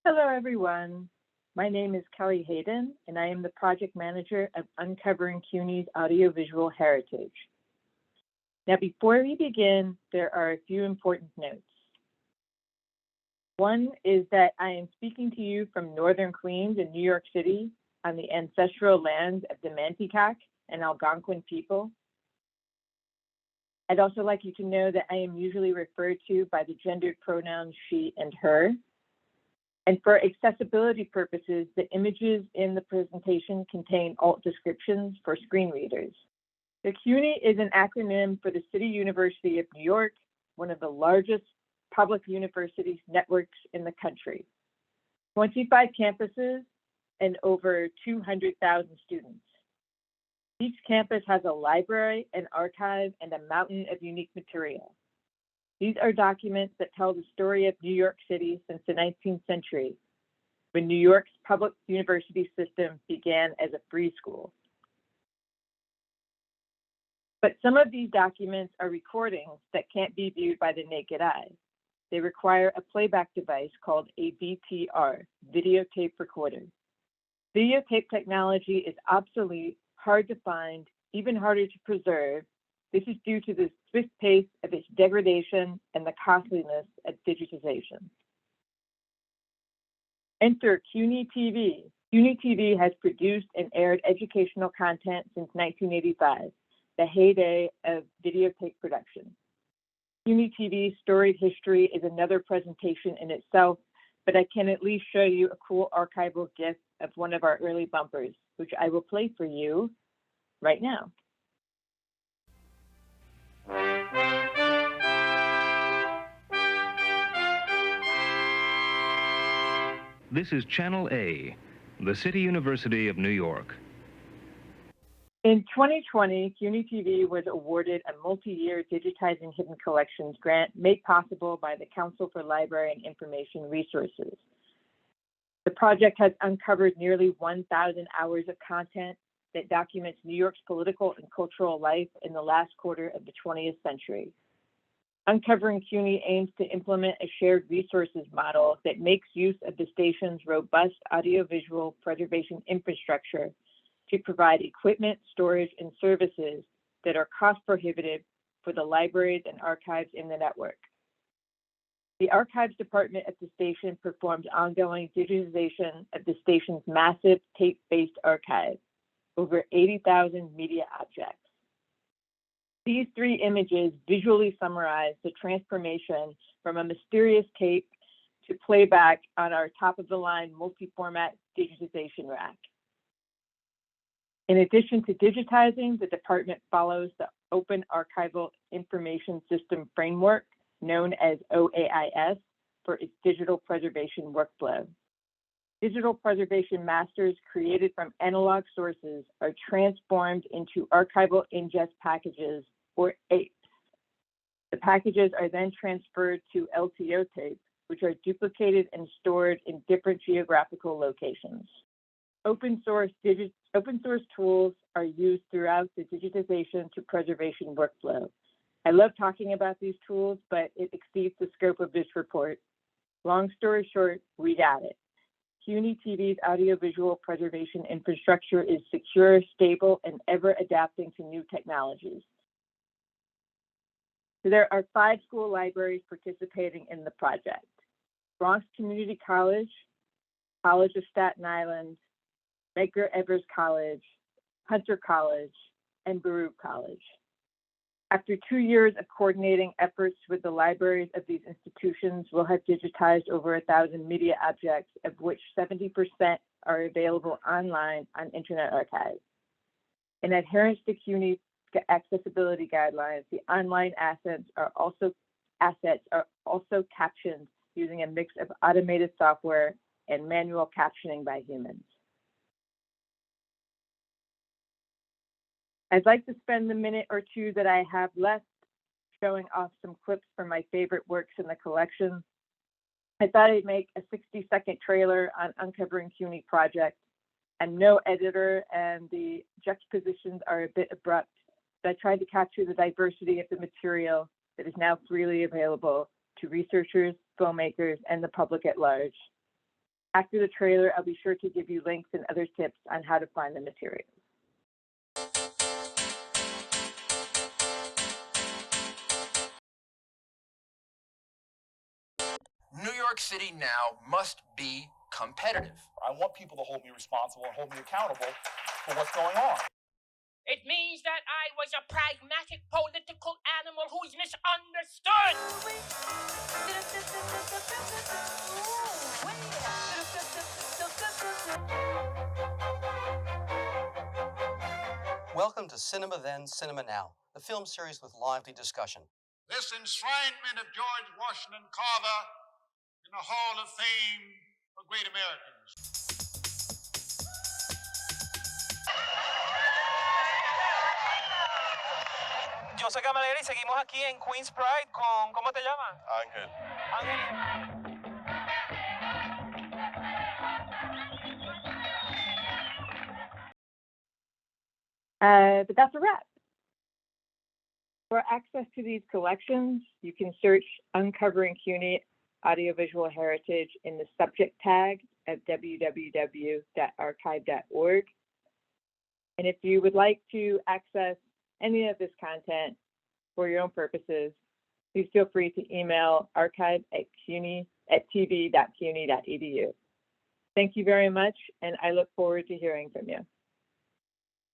Hello, everyone. My name is Kelly Haydon, and I am the project manager of Uncovering CUNY's Audiovisual Heritage. Now, before we begin, there are a few important notes. One is that I am speaking to you from Northern Queens in New York City on the ancestral lands of the Mantiquac and Algonquin people. I'd also like you to know that I am usually referred to by the gendered pronouns she and her. And for accessibility purposes, the images in the presentation contain alt descriptions for screen readers. The CUNY is an acronym for the City University of New York, one of the largest public universities networks in the country. 25 campuses and over 200,000 students. Each campus has a library, an archive, and a mountain of unique material. These are documents that tell the story of New York City since the 19th century, when New York's public university system began as a free school. But some of these documents are recordings that can't be viewed by the naked eye. They require a playback device called a VTR, videotape recorder. Videotape technology is obsolete, hard to find, even harder to preserve. This is due to the swift pace of its degradation and the costliness of digitization. Enter CUNY TV. CUNY TV has produced and aired educational content since 1985, the heyday of videotape production. CUNY TV's storied history is another presentation in itself, but I can at least show you a cool archival GIF of one of our early bumpers, which I will play for you right now. This is Channel A, the City University of New York. In 2020, CUNY TV was awarded a multi-year Digitizing Hidden Collections grant made possible by the Council for Library and Information Resources. The project has uncovered nearly 1,000 hours of content that documents New York's political and cultural life in the last quarter of the 20th century. Uncovering CUNY aims to implement a shared resources model that makes use of the station's robust audiovisual preservation infrastructure to provide equipment, storage, and services that are cost prohibitive for the libraries and archives in the network. The archives department at the station performs ongoing digitization of the station's massive tape-based archive, over 80,000 media objects. These three images visually summarize the transformation from a mysterious tape to playback on our top-of-the-line multi-format digitization rack. In addition to digitizing, the department follows the Open Archival Information System Framework, known as OAIS, for its digital preservation workflow. Digital preservation masters created from analog sources are transformed into archival ingest packages, or APEs. The packages are then transferred to LTO tapes, which are duplicated and stored in different geographical locations. Open source tools are used throughout the digitization to preservation workflow. I love talking about these tools, but it exceeds the scope of this report. Long story short, we got it. CUNY TV's audiovisual preservation infrastructure is secure, stable, and ever adapting to new technologies. So there are 5 school libraries participating in the project: Bronx Community College, College of Staten Island, Medgar Evers College, Hunter College, and Baruch College. After 2 years of coordinating efforts with the libraries of these institutions, we'll have digitized over 1,000 media objects, of which 70% are available online on Internet Archive. In adherence to CUNY accessibility guidelines, the online assets are also captioned using a mix of automated software and manual captioning by humans. I'd like to spend the minute or two that I have left showing off some clips from my favorite works in the collection. I thought I'd make a 60-second trailer on Uncovering CUNY project. I'm no editor and the juxtapositions are a bit abrupt, but I tried to capture the diversity of the material that is now freely available to researchers, filmmakers, and the public at large. After the trailer, I'll be sure to give you links and other tips on how to find the materials. New York City now must be competitive. I want people to hold me responsible and hold me accountable for what's going on. It means that I was a pragmatic political animal who's misunderstood. Welcome to Cinema Then, Cinema Now, the film series with lively discussion. This enshrinement of George Washington Carver in the Hall of Fame for Great Americans. Yo soy Camarera y seguimos aquí en Queen's Pride con, ¿cómo te llamas? Ángel. But that's a wrap. For access to these collections, you can search Uncovering CUNY Audiovisual Heritage in the subject tag at www.archive.org. And if you would like to access any of this content for your own purposes, please feel free to email archive@tv.cuny.edu. Thank you very much, and I look forward to hearing from you.